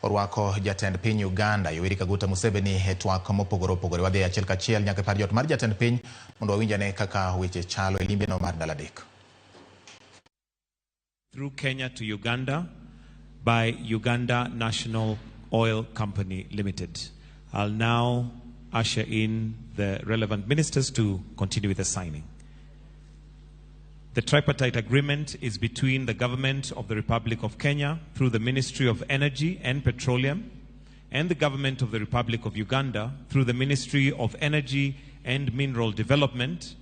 orwako jatend piny Uganda Yoweri Museveni e twak mopogore opogore. Wadhi achiel kachiel nyaka par jot mar jatend piny mondo wawinjane kaka weche chalo e limbe no mar ndalo adek. Through Kenya to Uganda by Uganda National Oil Company Limited. I'll now usher in the relevant ministers to continue with the signing. The tripartite agreement is between the government of the Republic of Kenya through the Ministry of Energy and Petroleum and the government of the Republic of Uganda through the Ministry of Energy and Mineral Development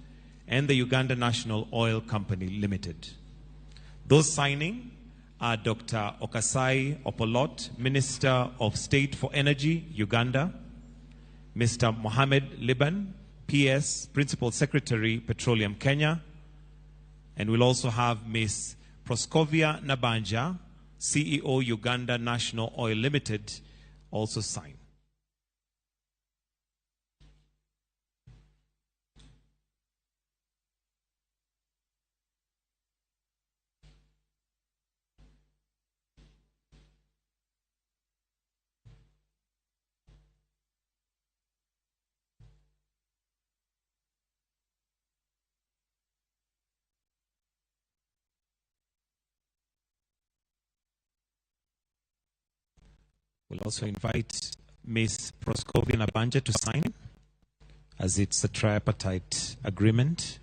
and the Uganda National Oil Company Limited. Those signing are Dr. Okasai Opolot, Minister of State for Energy, Uganda, Mr. Mohamed Liban, PS, Principal Secretary, Petroleum Kenya, and we'll also have Ms. Proskovia Nabanja, CEO, Uganda National Oil Limited, also sign. We'll also invite Ms. Proskovia Nabanja to sign, as it's a tripartite agreement.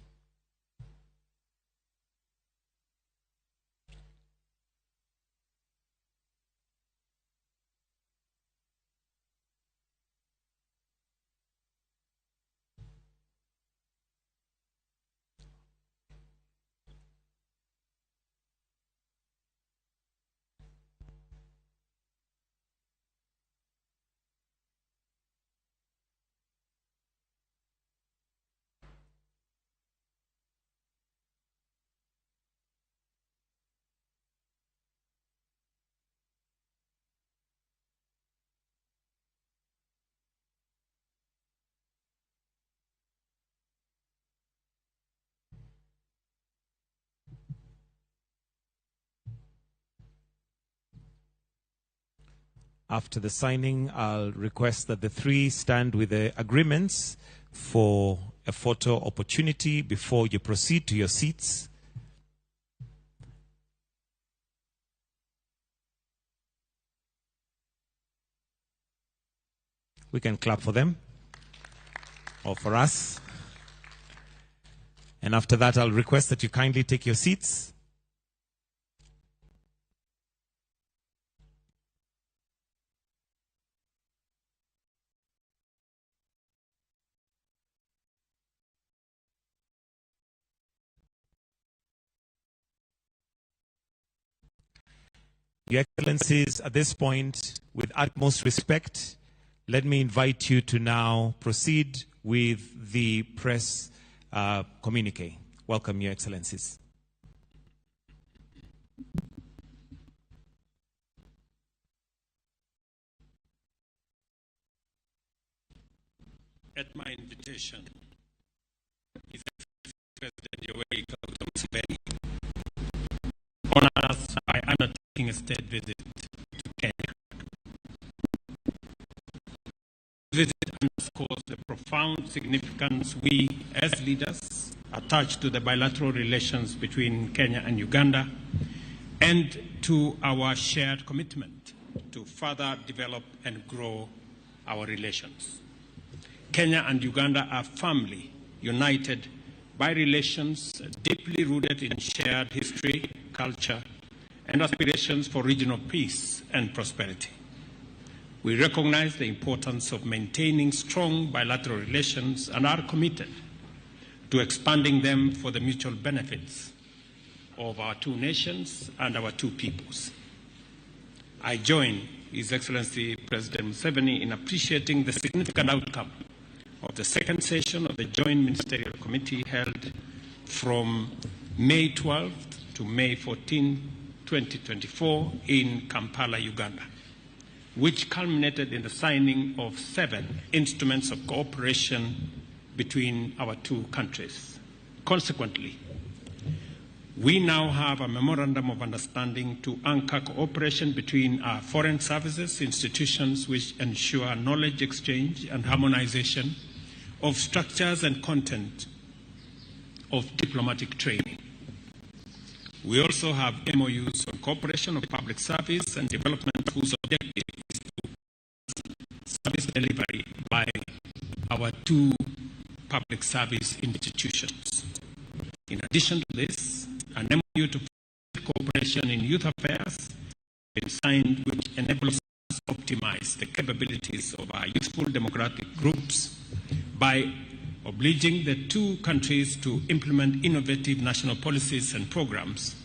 After the signing, I'll request that the three stand with the agreements for a photo opportunity before you proceed to your seats. We can clap for them, or for us. And after that, I'll request that you kindly take your seats. Your Excellencies, at this point, with utmost respect, let me invite you to now proceed with the press communique. Welcome, Your Excellencies. At my invitation, His Excellency President Yoweri Museveni honored us by undertaking a state visit to Kenya. This visit underscores the profound significance we, as leaders, attach to the bilateral relations between Kenya and Uganda, and to our shared commitment to further develop and grow our relations. Kenya and Uganda are firmly united by relations deeply rooted in shared history, culture, and aspirations for regional peace and prosperity. We recognize the importance of maintaining strong bilateral relations and are committed to expanding them for the mutual benefits of our two nations and our two peoples. I join His Excellency President Museveni in appreciating the significant outcome of the second session of the Joint Ministerial Committee held from May 12th to May 14, 2024 in Kampala, Uganda, which culminated in the signing of 7 instruments of cooperation between our two countries. Consequently, We now have a memorandum of understanding to anchor cooperation between our foreign services institutions, which ensure knowledge exchange and harmonization of structures and content of diplomatic training. We also have MOUs on cooperation of public service and development whose objective is to service delivery by our two public service institutions. In addition to this, an MOU to cooperation in youth affairs has been signed, which enables us to optimize the capabilities of our youthful democratic groups by obliging the two countries to implement innovative national policies and programs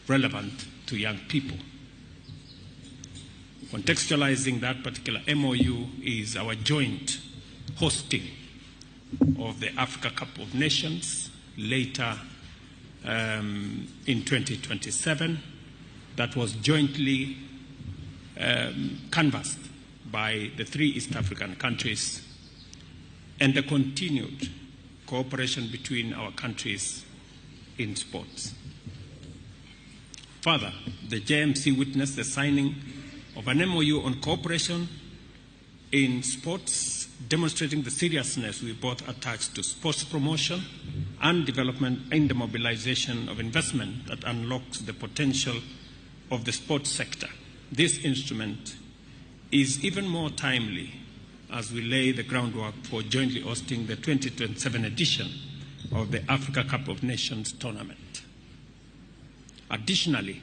relevant to young people. Contextualizing that particular MOU is our joint hosting of the Africa Cup of Nations later in 2027, that was jointly canvassed by the three East African countries, and the continued cooperation between our countries in sports. Further, the JMC witnessed the signing of an MOU on cooperation in sports, demonstrating the seriousness we both attach to sports promotion and development and the mobilization of investment that unlocks the potential of the sports sector. This instrument is even more timely as we lay the groundwork for jointly hosting the 2027 edition of the Africa Cup of Nations tournament. Additionally,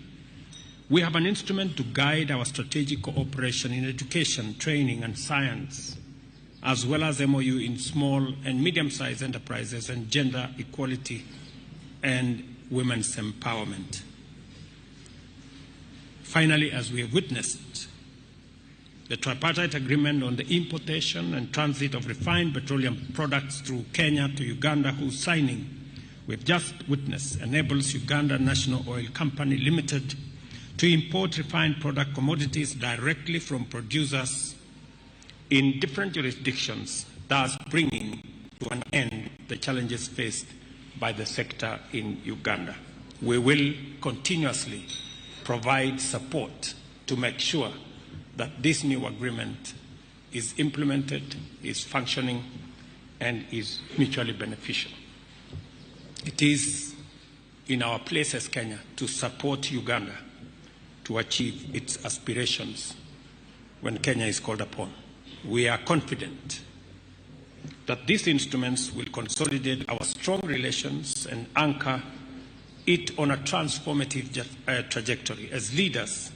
we have an instrument to guide our strategic cooperation in education, training, and science, as well as MOU in small and medium-sized enterprises and gender equality and women's empowerment. Finally, as we have witnessed, the tripartite agreement on the importation and transit of refined petroleum products through Kenya to Uganda, whose signing we've just witnessed, enables Uganda National Oil Company Limited to import refined product commodities directly from producers in different jurisdictions, thus bringing to an end the challenges faced by the sector in Uganda. We will continuously provide support to make sure that this new agreement is implemented, is functioning, and is mutually beneficial. It is in our place as Kenya to support Uganda to achieve its aspirations when Kenya is called upon. We are confident that these instruments will consolidate our strong relations and anchor it on a transformative trajectory. As leaders,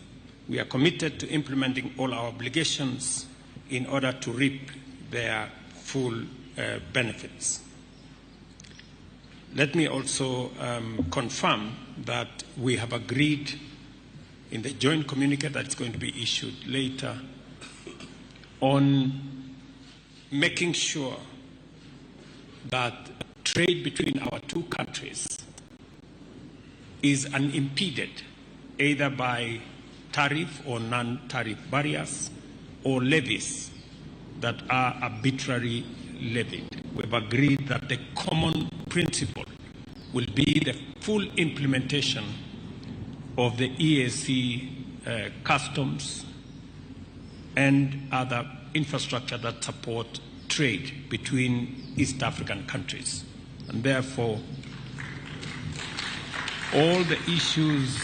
we are committed to implementing all our obligations in order to reap their full benefits. Let me also confirm that we have agreed in the joint communique that's going to be issued later on making sure that trade between our two countries is unimpeded either by tariff or non-tariff barriers or levies that are arbitrarily levied. We've agreed that the common principle will be the full implementation of the EAC customs and other infrastructure that support trade between East African countries. And therefore, all the issues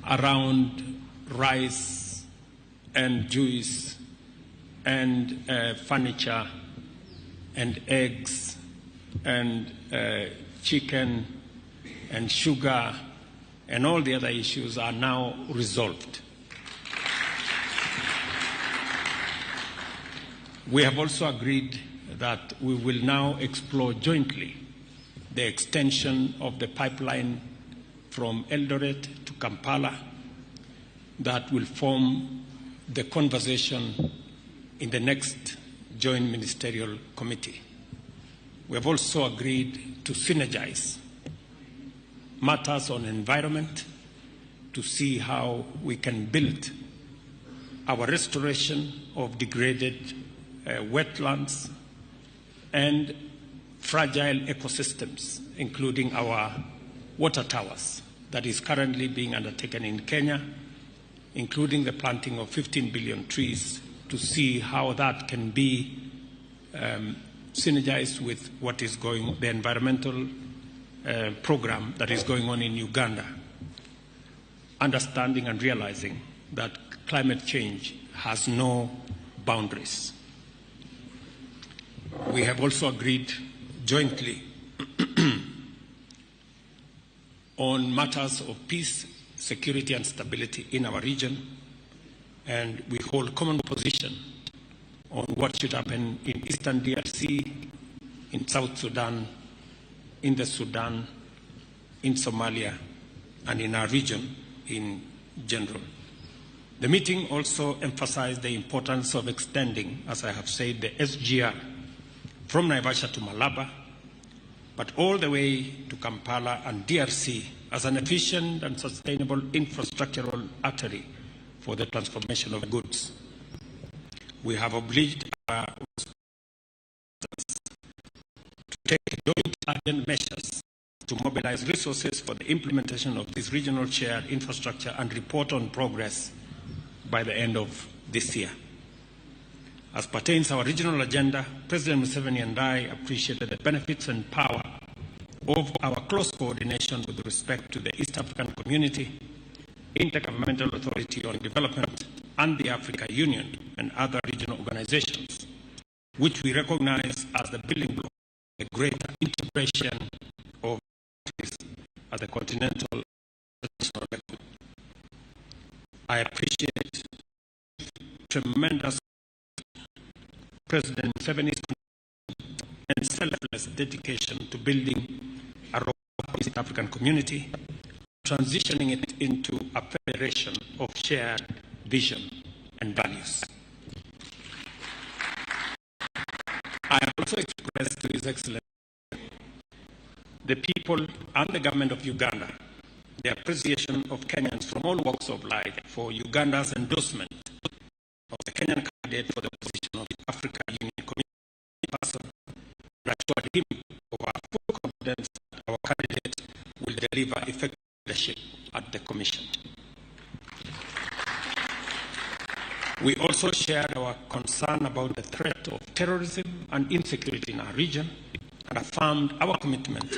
around rice and juice and furniture and eggs and chicken and sugar and all the other issues are now resolved. We have also agreed that we will now explore jointly the extension of the pipeline from Eldoret to Kampala that will form the conversation in the next joint ministerial committee. We have also agreed to synergize matters on environment to see how we can build our restoration of degraded wetlands and fragile ecosystems, including our water towers that is currently being undertaken in Kenya, including the planting of 15 billion trees, to see how that can be synergized with what is the environmental program that is going on in Uganda, understanding and realizing that climate change has no boundaries. We have also agreed jointly on matters of peace, security and stability in our region, and we hold common position on what should happen in Eastern DRC, in South Sudan, in the Sudan, in Somalia, and in our region in general. The meeting also emphasized the importance of extending, as I have said, the SGR from Naivasha to Malaba, but all the way to Kampala and DRC as an efficient and sustainable infrastructural artery for the transformation of goods. We have obliged our to take joint urgent measures to mobilize resources for the implementation of this regional shared infrastructure and report on progress by the end of this year. As pertains our regional agenda, President Museveni and I appreciated the benefits and power of our close coordination with respect to the East African Community, Intergovernmental Authority on Development, and the Africa Union and other regional organizations, which we recognize as the building block of the greater integration of countries at the continental and national level. I appreciate tremendous President Museveni's and selfless dedication to building a robust East African community, transitioning it into a federation of shared vision and values. I have also expressed to His Excellency the people and the government of Uganda the appreciation of Kenyans from all walks of life for Uganda's endorsement of the Kenyan candidate for the position of the Africa Union Committee person, and assured him of our full confidence that our candidate will deliver effective leadership at the Commission. We also shared our concern about the threat of terrorism and insecurity in our region and affirmed our commitment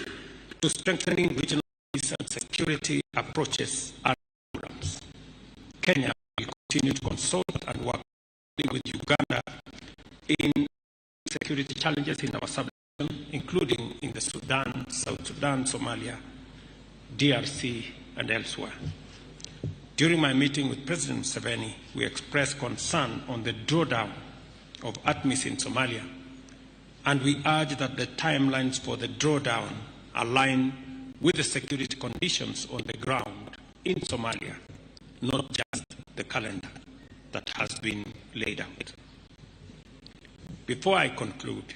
to strengthening regional peace and security approaches and programs. Kenya will continue to consult and work with Uganda in security challenges in our sub-region, including in the Sudan, South Sudan, Somalia, DRC, and elsewhere. During my meeting with President Museveni, we expressed concern on the drawdown of ATMIS in Somalia, and we urge that the timelines for the drawdown align with the security conditions on the ground in Somalia, not just the calendar that has been laid out. Before I conclude,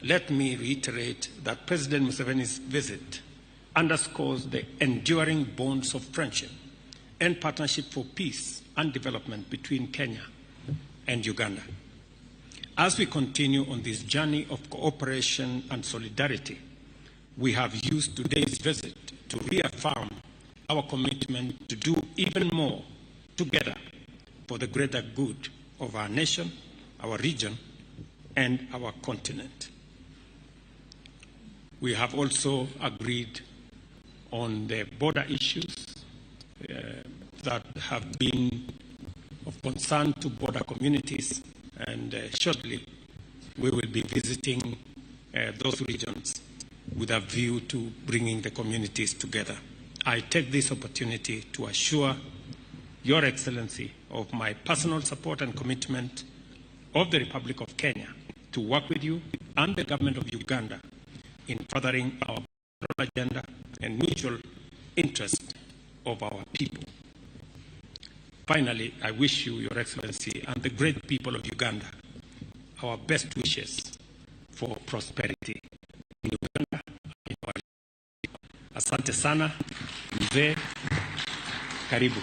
let me reiterate that President Museveni's visit underscores the enduring bonds of friendship and partnership for peace and development between Kenya and Uganda. As we continue on this journey of cooperation and solidarity, we have used today's visit to reaffirm our commitment to do even more together for the greater good of our nation, our region, and our continent. We have also agreed on the border issues that have been of concern to border communities, and shortly we will be visiting those regions with a view to bringing the communities together. I take this opportunity to assure Your Excellency of my personal support and commitment of the Republic of Kenya to work with you and the government of Uganda in furthering our agenda and mutual interest of our people. Finally, I wish you, Your Excellency, and the great people of Uganda our best wishes for prosperity in Uganda. Asante sana, mzee, karibu.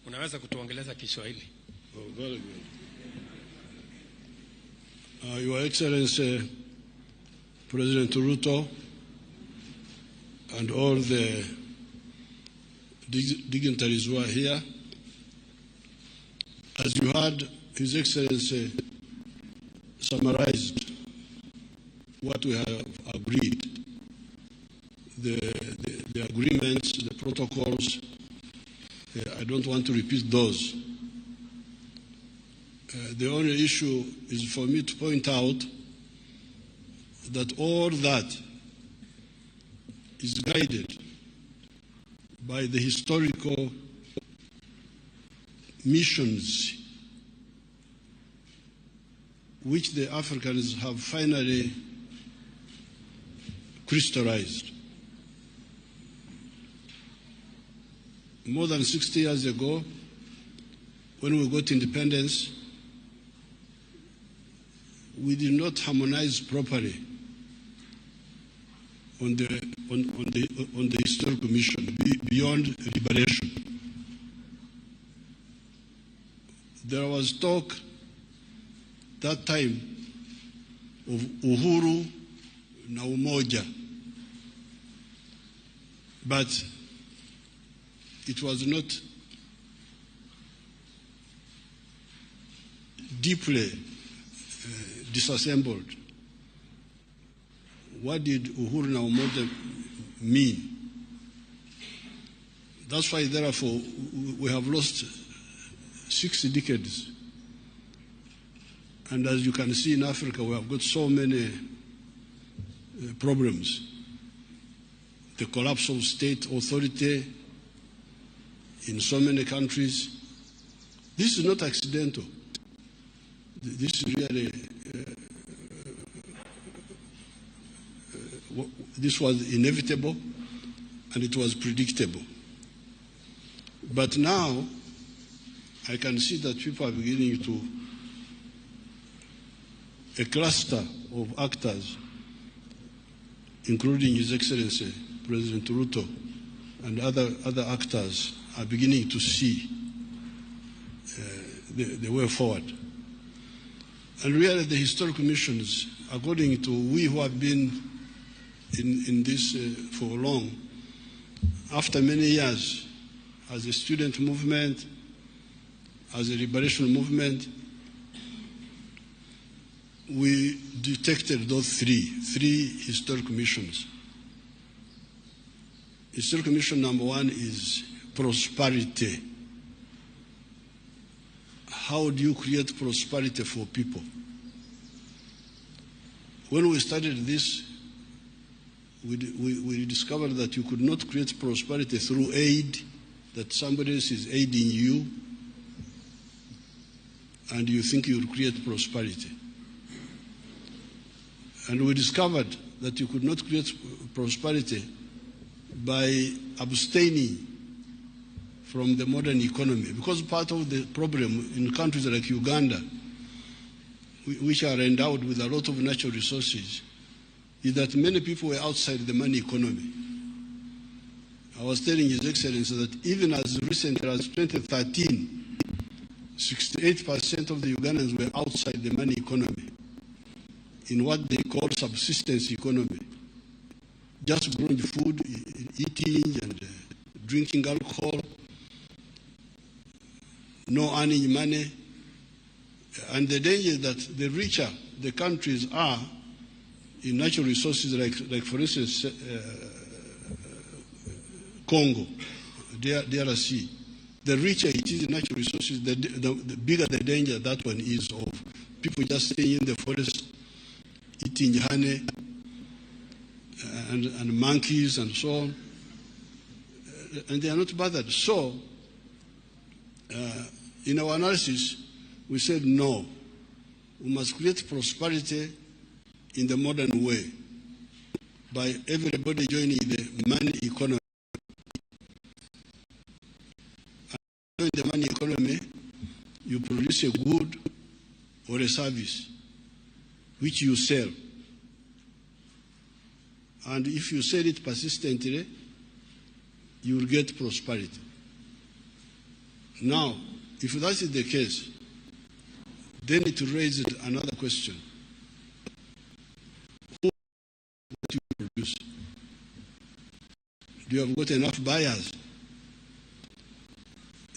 Unaweza kutuongeleza Kiswahili? Oh, very good. Your Excellency, President Ruto, and all the dignitaries who are here, as you heard, His Excellency summarized what we have agreed, the agreements, the protocols. I don't want to repeat those. The only issue is for me to point out that all that is guided by the historical missions which the Africans have finally crystallized. More than 60 years ago, when we got independence, we did not harmonize properly on the historical mission beyond liberation. There was talk that time of uhuru na umoja, but it was not deeply disassembled. What did uhuru na umoja mean? That's why, therefore, we have lost 6 decades. And as you can see in Africa, we have got so many problems. The collapse of state authority in so many countries. This is not accidental. This is really, this was inevitable and it was predictable. But now, I can see that people are beginning to, a cluster of actors, including His Excellency President Ruto and other actors, are beginning to see the way forward. And really the historical missions, according to we who have been in this for long, after many years, as a student movement, as a liberation movement, we detected those three historical missions. Historical mission number 1 is prosperity. How do you create prosperity for people? When we studied this, we discovered that you could not create prosperity through aid, that somebody else is aiding you, and you think you will create prosperity. And we discovered that you could not create prosperity by abstaining from the modern economy, because part of the problem in countries like Uganda, which are endowed with a lot of natural resources, is that many people were outside the money economy. I was telling His Excellency that even as recently as 2013, 68% of the Ugandans were outside the money economy, in what they call subsistence economy. Just growing food, eating and drinking alcohol, no earning money. And the danger is that the richer the countries are in natural resources, like for instance, Congo, DRC, the richer it is in natural resources, the bigger the danger that one is of people just staying in the forest, eating honey and monkeys and so on, and they are not bothered. So, in our analysis, we said no, we must create prosperity in the modern way by everybody joining the money economy. And in the money economy, you produce a good or a service which you sell. And if you sell it persistently, you will get prosperity. Now, if that is the case, then it raises another question. Do you have got enough buyers?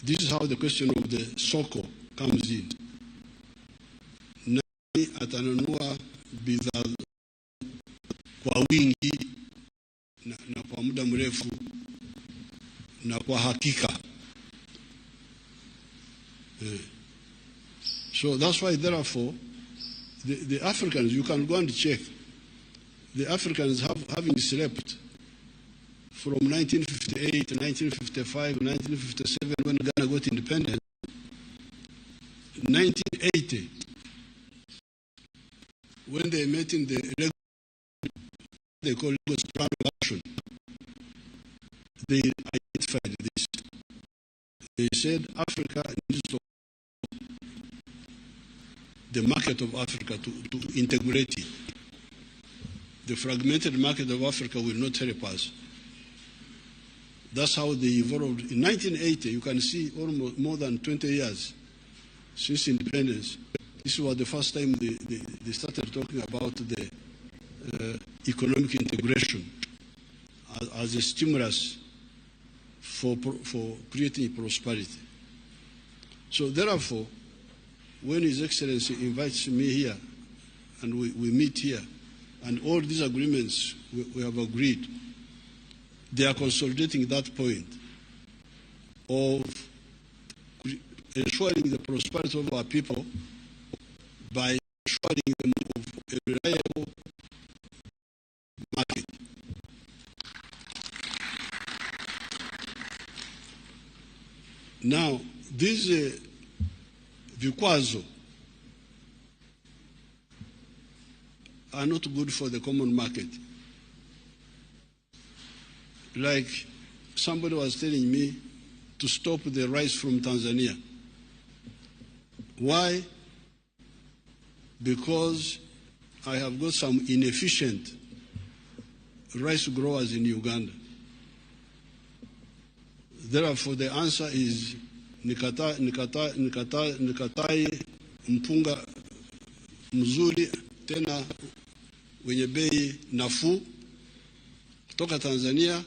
This is how the question of the soko comes in. Nani atanunua bidhaa kwa wingi na kwa muda mrefu na kwa hakika? So that's why, therefore, the Africans, you can go and check, the Africans having slept from 1958, 1955, 1957, when Ghana got independence, 1980, when they met in the they call Lagos Plan of Action, they identified this. They said Africa needs to, the market of Africa to integrate it. The fragmented market of Africa will not help us. That's how they evolved. In 1980, you can see almost more than 20 years since independence. This was the first time they started talking about the economic integration as a stimulus for creating prosperity. So therefore, when His Excellency invites me here and we meet here, and all these agreements we have agreed, they are consolidating that point of ensuring the prosperity of our people by ensuring them of a reliable market. Now, these vikwazo are not good for the common market. Like somebody was telling me to stop the rice from Tanzania. Why? Because I have got some inefficient rice growers in Uganda. Therefore, the answer is nikatai mpunga mzuri tena wenye bei nafuu kutoka Tanzania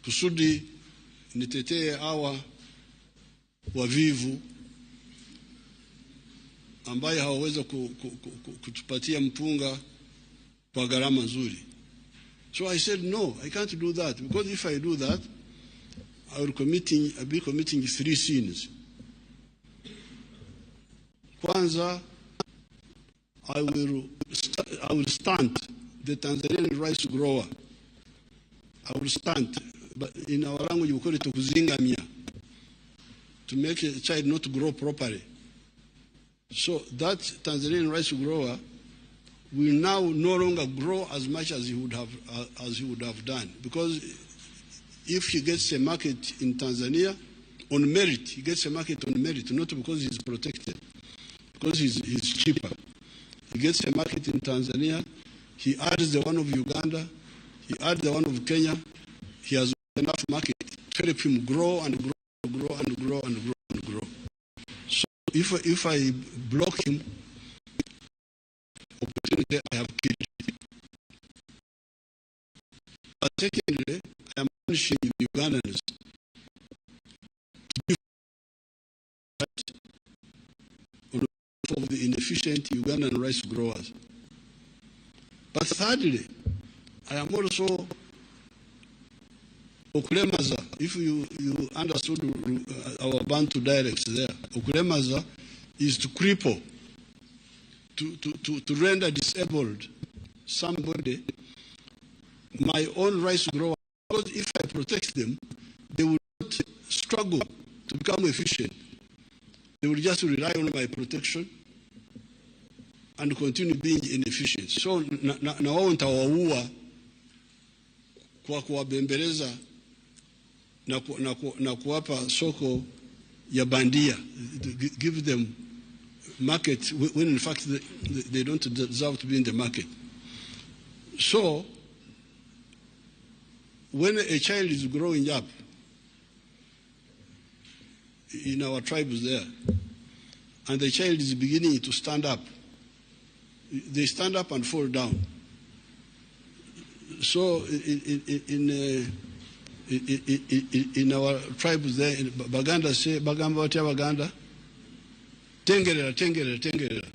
kusudi nitetee hawa wavivu ambaye hawaweza kutupatia mpunga kwa gharama nzuri. So I said, no, I can't do that, because if I do that, I'll be committing 3 sins. Kwanza, I will stunt the Tanzanian rice grower. I will stunt, but in our language we call it kuzingamia, to make a child not grow properly. So that Tanzanian rice grower will now no longer grow as much as he would have done, because if he gets a market in Tanzania on merit, he gets a market on merit, not because he's protected, because he's cheaper. He gets a market in Tanzania, he adds the one of Uganda, he adds the one of Kenya, he has enough market to help him grow and grow and grow and grow and grow and grow. So if I block him, opportunity, I have killed him. But secondly, I am punishing the Ugandans to be of the inefficient Ugandan rice growers. But thirdly, I am also Okulemaza. If you understood our Bantu dialects there, Okulemaza is to cripple, to render disabled somebody. My own rice grower, because if I protect them, they will not struggle to become efficient. They will just rely on my protection and continue being inefficient. So na wao nitawaua kwa kuwabembeleza na kuwapa soko ya bandia, give them market when in fact they don't deserve to be in the market. So when a child is growing up in our tribes there, and the child is beginning to stand up, they stand up and fall down. So in in our tribes there, in Baganda say, Bagamba, whatever Baganda, Tengerera, Tengerera, Tengerera.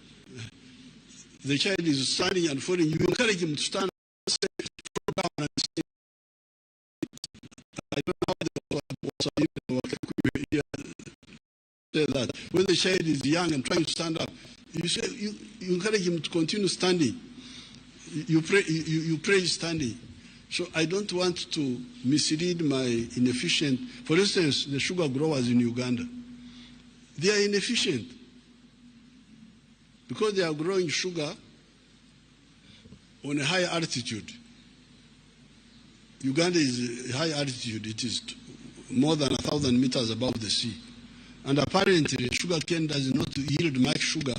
The child is standing and falling. You encourage him to stand down and say, I don't know how they say that. When the child is young and trying to stand up, you encourage him to continue standing. You pray standing. So I don't want to mislead my inefficient. For instance, the sugar growers in Uganda, they are inefficient because they are growing sugar on a high altitude. Uganda is a high altitude. It is more than 1,000 meters above the sea. And apparently, sugar cane does not yield much sugar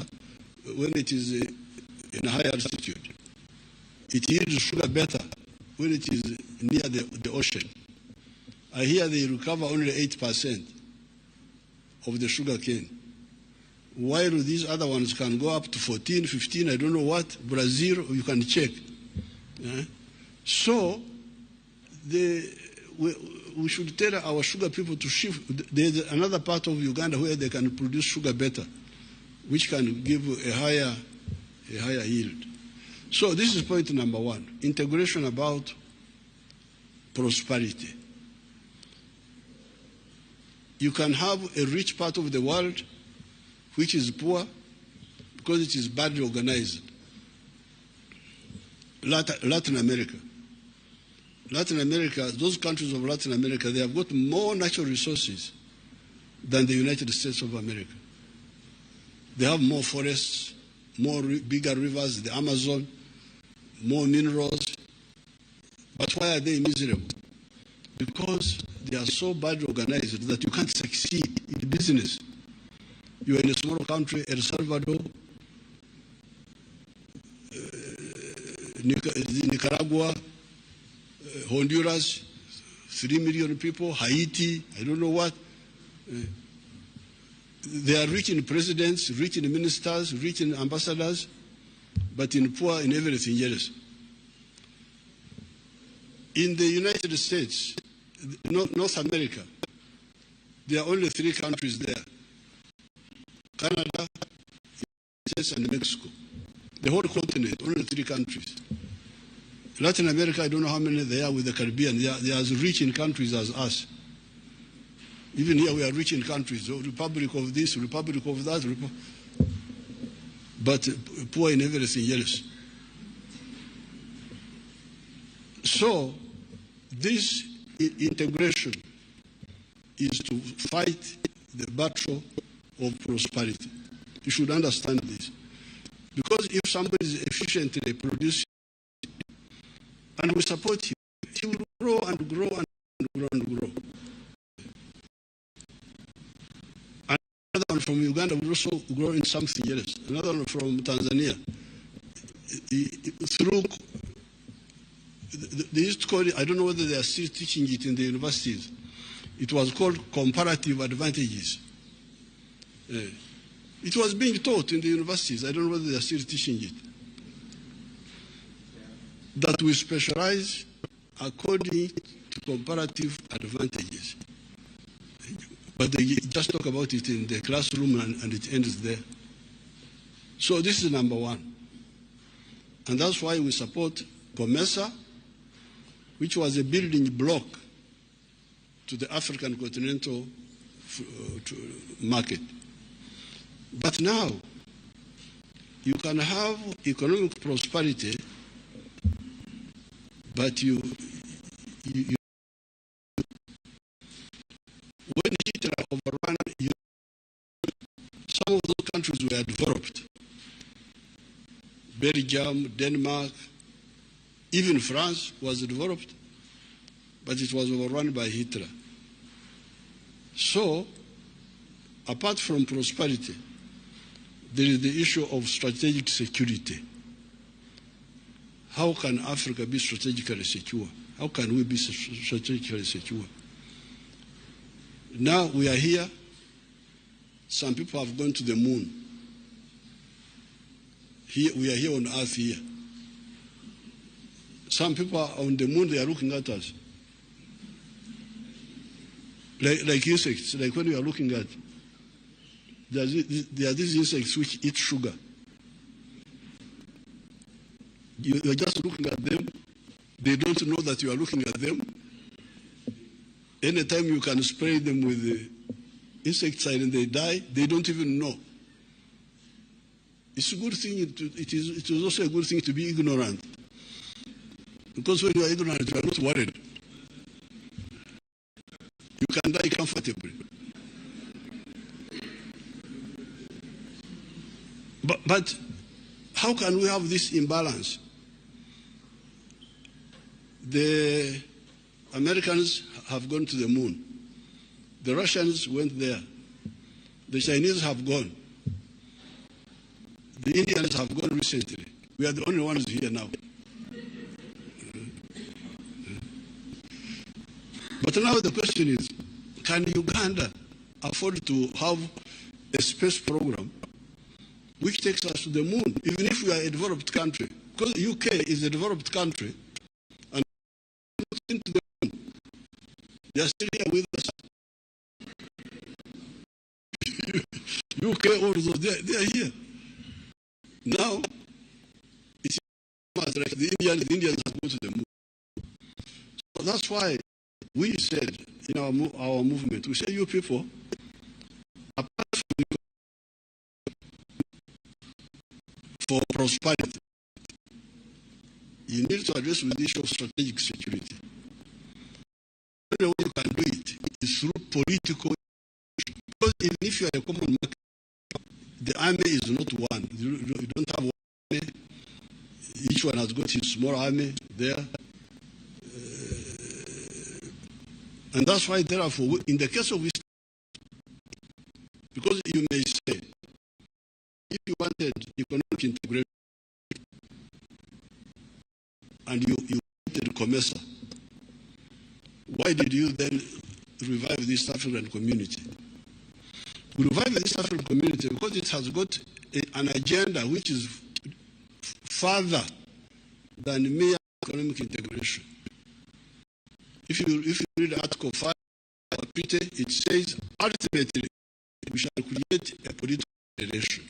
when it is in a high altitude. It yields sugar better when it is near the ocean. I hear they recover only 8% of the sugar cane, while these other ones can go up to 14, 15, I don't know what. Brazil, you can check. So we should tell our sugar people to shift. There's another part of Uganda where they can produce sugar better, which can give a higher yield. So this is point number one, integration about prosperity. You can have a rich part of the world which is poor because it is badly organized. Latin America. Latin America, those countries of Latin America, they have got more natural resources than the United States of America. They have more forests, bigger rivers, the Amazon, more minerals. But why are they miserable? Because they are so badly organized that you can't succeed in business. You are in a small country, El Salvador, Nicaragua, Honduras, 3 million people, Haiti, I don't know what. They are rich in presidents, rich in ministers, rich in ambassadors, but poor in everything else. In the United States, North America, there are only 3 countries there: Canada, States, and Mexico. The whole continent, only 3 countries. Latin America, I don't know how many there are with the Caribbean. They are as rich in countries as us. Even here, we are rich in countries. Republic of this, Republic of that, but poor in everything else. So, this integration is to fight the battle of prosperity. You should understand this. Because if somebody is efficiently producing, and we support him, he will grow and grow and grow and grow. Another one from Uganda will also grow in something else. Another one from Tanzania. Through, they used to call it, I don't know whether they are still teaching it in the universities. It was called comparative advantages. It was being taught in the universities. I don't know whether they are still teaching it. That we specialize according to comparative advantages. But they just talk about it in the classroom and it ends there. So this is number one. And that's why we support COMESA, which was a building block to the African continental market. But now, you can have economic prosperity, but when Hitler overran Europe, some of those countries were developed. Belgium, Denmark, even France was developed, but it was overrun by Hitler. So, apart from prosperity, there is the issue of strategic security. How can Africa be strategically secure? How can we be strategically secure? Now we are here. Some people have gone to the moon. Here, we are here on Earth here. Some people are on the moon, they are looking at us. like insects, like when you are looking at, there are these insects which eat sugar. You are just looking at them. They don't know that you are looking at them. Anytime you can spray them with the insecticide and they die, they don't even know. It's a good thing. It is also a good thing to be ignorant. Because when you are ignorant, you are not worried. You can die comfortably. But how can we have this imbalance? The Americans have gone to the moon. The Russians went there. The Chinese have gone. The Indians have gone recently. We are the only ones here now. But now the question is, can Uganda afford to have a space program which takes us to the moon, even if we are a developed country? Because the UK is a developed country, and into the moon. They are still here with us. UK, all those, they are here. Now, it's like the Indians have gone to the moon. So that's why we said in our movement, we say, you people, apart from for prosperity, you need to address the issue of strategic security. The only way you can do it is through political. Because even if you are a common market, the army is not one. You don't have one army. Each one has got his small army there. And that's why, therefore, in the case of East, because you may say, if you wanted economic integration and you wanted COMESA, why did you then revive the East African community? We revive the East African community because it has got an agenda which is further than mere economic integration. If you read Article 5 of Treaty, it says, ultimately, we shall create a political federation.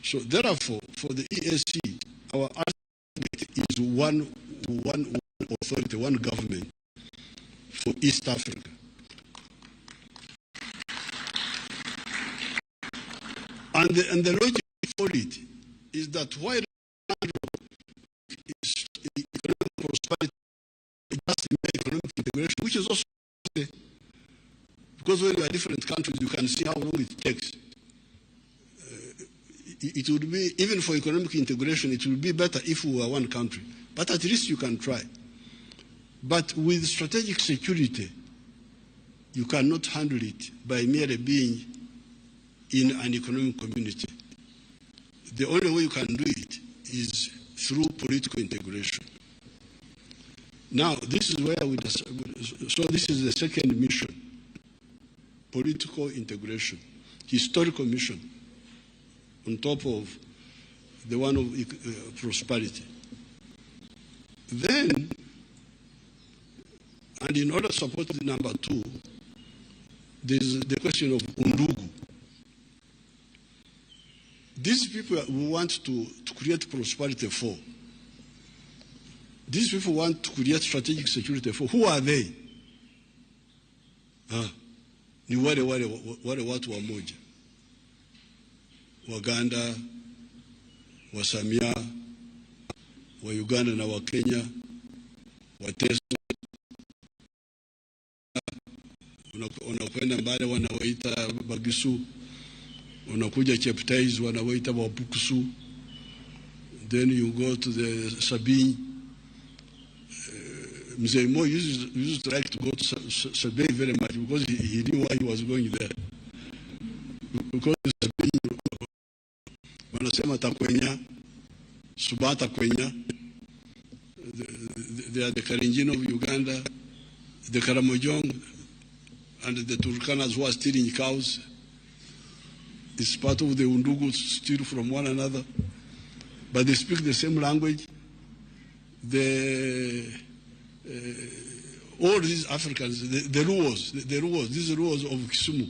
So therefore, for the EAC, our ultimate is one authority, one government for East Africa. And the logic for it is that while is economic prosperity, just economic integration, which is also because when you are different countries, you can see how long it takes. It would be, even for economic integration, it would be better if we were one country. But at least you can try. But with strategic security, you cannot handle it by merely being in an economic community. The only way you can do it is through political integration. Now, this is where so this is the second mission, political integration, historical mission, on top of the one of prosperity. Then, and in order to support the number two, there's the question of Undugu. These people who want to create prosperity for, these people want to create strategic security for, who are they? Ni wale watu wamoja. Waganda, Wasamia, wa Uganda na wa Kenya, Wateso, unakwenda mbale wanawaita Bagisu, unakuja Cheptais wanawaita Wapukusu, then you go to the Sabine. Mzee Mo used to like to go to Sabine very much because he knew why he was going there. Because Sabine, wanasema Takwenya, Subata Kwenya, they are the Kalenjin of Uganda, the Karamojong, and the Turkanas who are stealing cows. It's part of the Undugu, steal from one another. But they speak the same language. The all these Africans, the Ruos, these Ruos of Kisumu,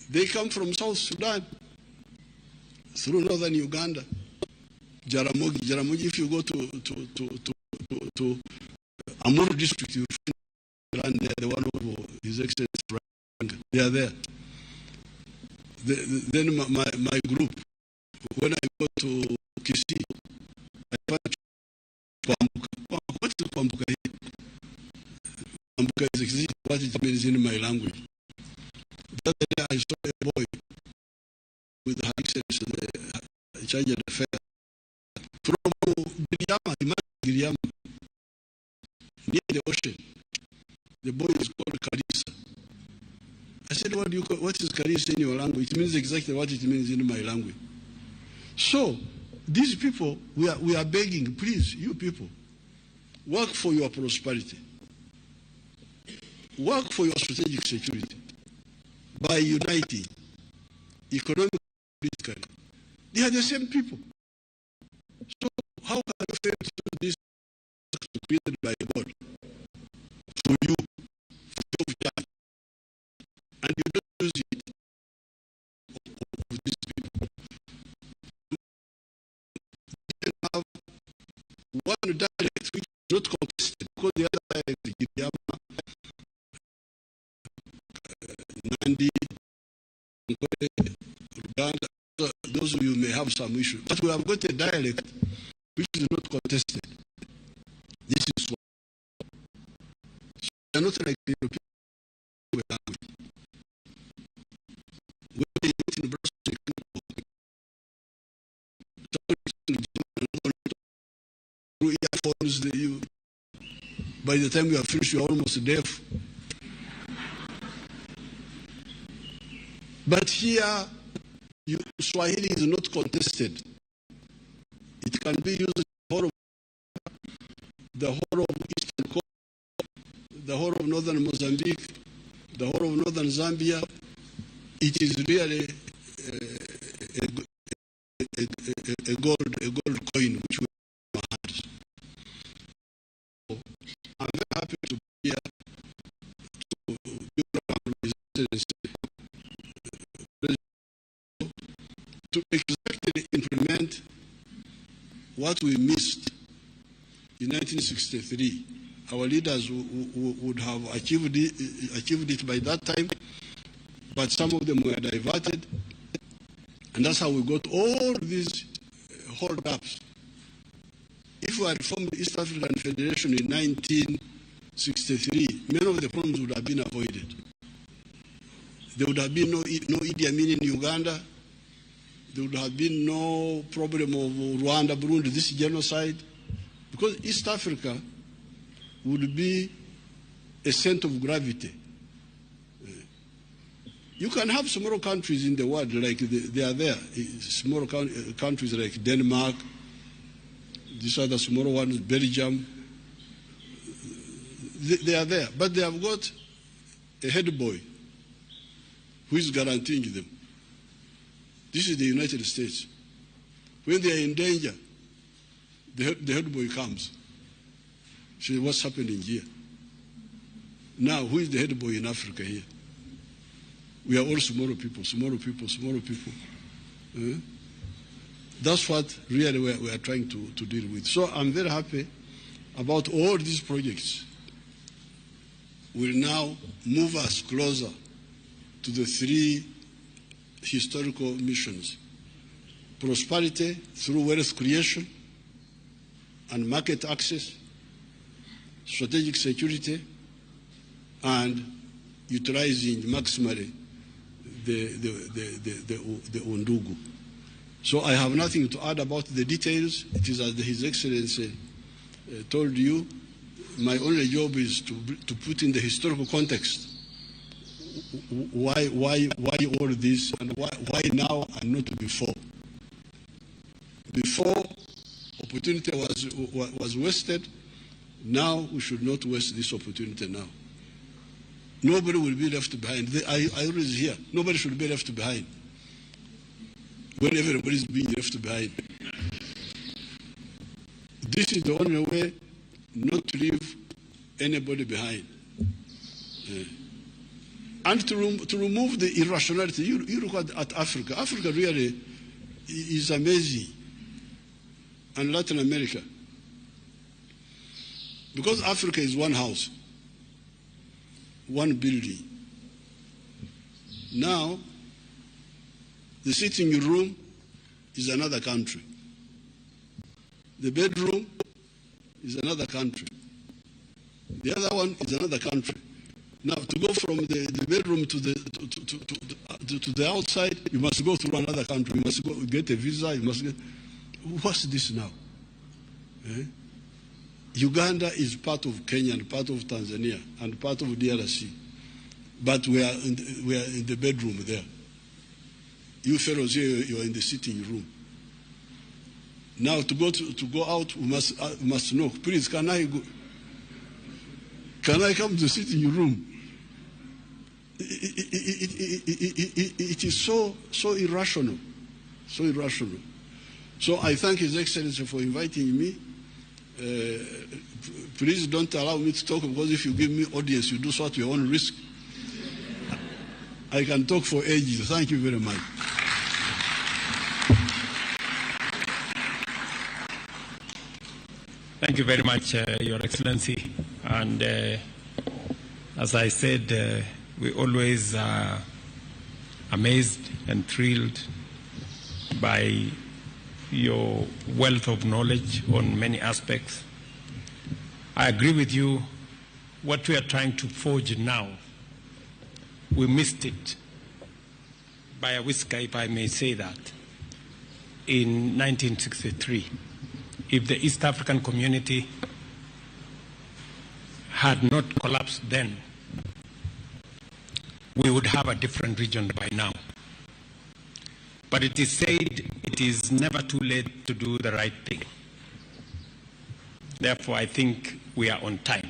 they come from South Sudan, through northern Uganda. Jaramogi, if you go to Amuru district, you find the one of His Excellency, they are there. Then my group, when I go to Kisii, I find Kwambuka. What is Kwambuka here? Kwambuka is what it means in my language. The other day I saw a boy with the Excellency, the charge of the fair, from Giriama, near the ocean. The boy is called Karisa. I said, what is Karisa in your language? It means exactly what it means in my language. So, these people, we are begging, please, you people, work for your prosperity. Work for your strategic security by uniting economically, politically. They are the same people. So how can you fail to do this created by God for you, for your child, and you don't use it for these people? You can have one dialect which is not contested, because the other dialect, Giriama, Nandi, Uganda, those of you may have some issue. But we have got a dialect which is not contested. This is what. So we are not like the European language. When they meet in Brussels, through earphones, by the time you are finished, you are almost deaf. But here, Swahili is not contested. It can be used in the whole of Eastern Congo, the whole of northern Mozambique, the whole of northern Zambia. It is really a gold coin which we have in our hands. So I'm very happy to be here to exactly implement what we missed in 1963. Our leaders would have achieved it by that time, but some of them were diverted, and that's how we got all these hold-ups. If we had formed the East African Federation in 1963, many of the problems would have been avoided. There would have been no Idi Amin in Uganda. There would have been no problem of Rwanda, Burundi, this genocide, because East Africa would be a center of gravity. You can have smaller countries in the world, like they are there, smaller countries like Denmark, these other smaller ones, Belgium, they are there, but they have got a head boy who is guaranteeing them. This is the United States. When they are in danger, the head boy comes. She says, what's happening here? Now, who is the head boy in Africa here? We are all smaller people. That's what really we are trying to deal with. So I'm very happy about all these projects. Will now move us closer to the three historical missions: prosperity through wealth creation and market access, strategic security, and utilizing maximally the Undugu. So I have nothing to add about the details. It is as His Excellency told you. My only job is to put in the historical context. Why all this, and why now and not before? Before, opportunity was wasted. Now we should not waste this opportunity now. Nobody will be left behind. I always hear, nobody should be left behind. When everybody is being left behind. This is the only way not to leave anybody behind. And to remove the irrationality, you look at Africa. Africa really is amazing, and Latin America. Because Africa is one house, one building. Now, the sitting room is another country. The bedroom is another country. The other one is another country. Now, to go from the bedroom to the outside, you must go through another country. You must go get a visa. You must get. What's this now? Uganda is part of Kenya and part of Tanzania and part of DRC, but we are in the bedroom there. You fellows here, you are in the sitting room. Now, to go out, we must know. Please, can I go? Can I come to the sitting room? It is so irrational, so irrational. So I thank His Excellency for inviting me. Please don't allow me to talk, because if you give me audience, you do so at your own risk. I can talk for ages. Thank you very much. Thank you very much, Your Excellency. And as I said, we always are amazed and thrilled by your wealth of knowledge on many aspects. I agree with you. What we are trying to forge now, we missed it by a whisker, if I may say that, in 1963. If the East African community had not collapsed then, we would have a different region by now. But it is said it is never too late to do the right thing. Therefore, I think we are on time.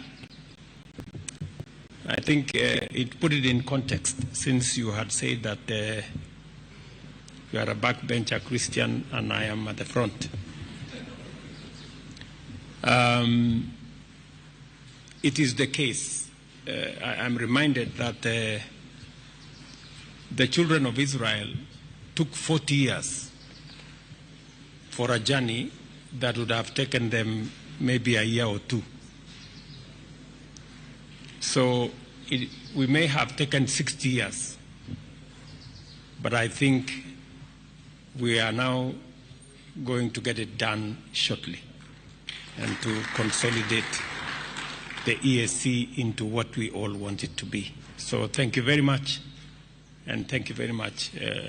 I think it put it in context, since you had said that you are a backbencher Christian and I am at the front. It is the case. I'm reminded that the children of Israel took 40 years for a journey that would have taken them maybe a year or two. So we may have taken 60 years, but I think we are now going to get it done shortly, and to consolidate the EAC into what we all want it to be. So thank you very much, and thank you very much.